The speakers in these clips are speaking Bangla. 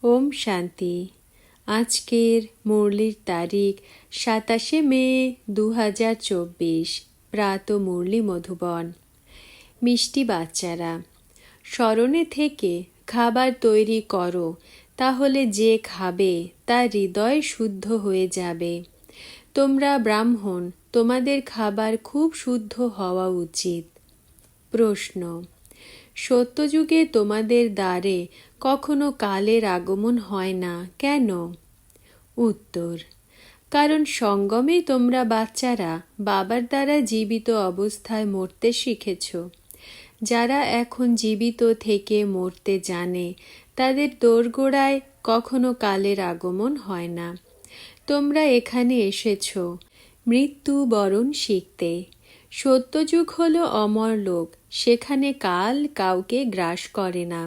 ওম শান্তি। আজকের মুরলির তারিখ 27 মে 2024। প্রাত মুরলি মধুবন। মিষ্টি বাচ্চারা, স্মরণে থেকে খাবার তৈরি করো, তাহলে যে খাবে তার হৃদয় শুদ্ধ হয়ে যাবে। তোমরা ব্রাহ্মণ, তোমাদের খাবার খুব শুদ্ধ হওয়া উচিত। প্রশ্ন: সত্যযুগে তোমাদের দ্বারে কখনো কালের আগমন হয় না, কেন? উত্তর: কারণ সঙ্গমে তোমরা বাচ্চারা বাবার দ্বারা জীবিত অবস্থায় মরতে শিখেছ। যারা এখন জীবিত থেকে মরতে জানে, তাদের দোরগোড়ায় কখনো কালের আগমন হয় না। তোমরা এখানে এসেছ মৃত্যু বরণ শিখতে। সত্যযুগ হল অমর লোক, সেখানে কাল কাউকে গ্রাস করে না।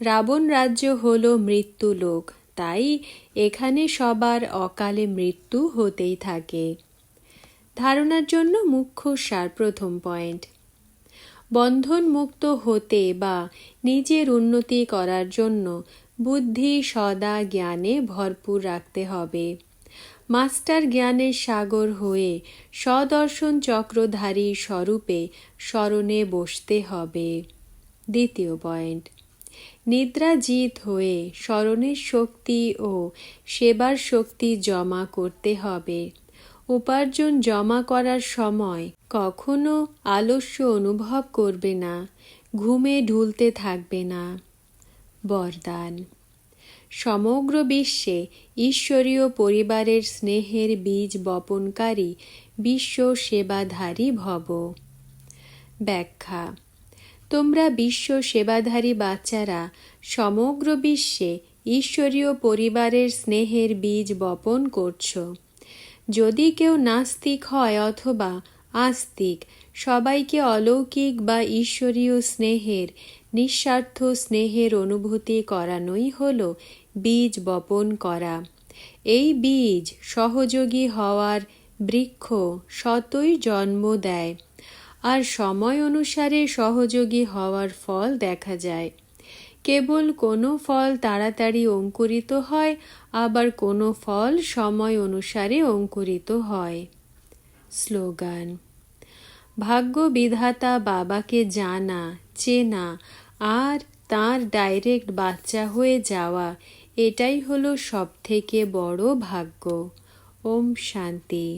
রাবণ রাজ্য হল মৃত্যু লোক, তাই এখানে সবার অকালে মৃত্যু হতেই থাকে। ধারণার জন্য মুখ্য সার। প্রথম পয়েন্ট: বন্ধন মুক্ত হতে বা নিজের উন্নতি করার জন্য বুদ্ধি সদা জ্ঞানে ভরপুর রাখতে হবে। মাস্টার জ্ঞানের সাগর হয়ে সদর্শন চক্রধারী স্বরূপে স্মরণে বসতে হবে। দ্বিতীয় পয়েন্ট: নিদ্রাজিত হয়ে স্মরণের শক্তি ও সেবার শক্তি জমা করতে হবে। উপার্জন জমা করার সময় কখনো আলস্য অনুভব করবে না, ঘুমে ঢুলতে থাকবে না। বরদান: সমগ্র বিশ্বে ঈশ্বরীয় পরিবারের স্নেহের বীজ বপনকারী বিশ্ব সেবাধারী ভব। ব্যাখ্যা: তোমরা বিশ্ব সেবাধারী বাচ্চারা সমগ্র বিশ্বে ঈশ্বরীয় পরিবারের স্নেহের বীজ বপন করছ। যদি কেউ নাস্তিক হয় অথবা আস্তিক, সবাইকে অলৌকিক বা ঈশ্বরীয় স্নেহের, নিঃস্বার্থ স্নেহের অনুভূতি করানোই হল বীজ বপন করা। এই বীজ সহযোগী হওয়ার বৃক্ষ সতই জন্ম দেয়, আর সময় অনুসারে সহযোগী হওয়ার ফল দেখা যায়। কেবল কোনো ফল তাড়াতাড়ি অঙ্কুরিত হয়, আবার কোনো ফল সময় অনুসারে অঙ্কুরিত হয়। স্লোগান: ভাগ্য বিধাতা বাবাকে জানা, চেনা আর তাঁর ডাইরেক্ট বাচ্চা হয়ে যাওয়া, এটাই হলো সবথেকে বড় ভাগ্য। ওম শান্তি।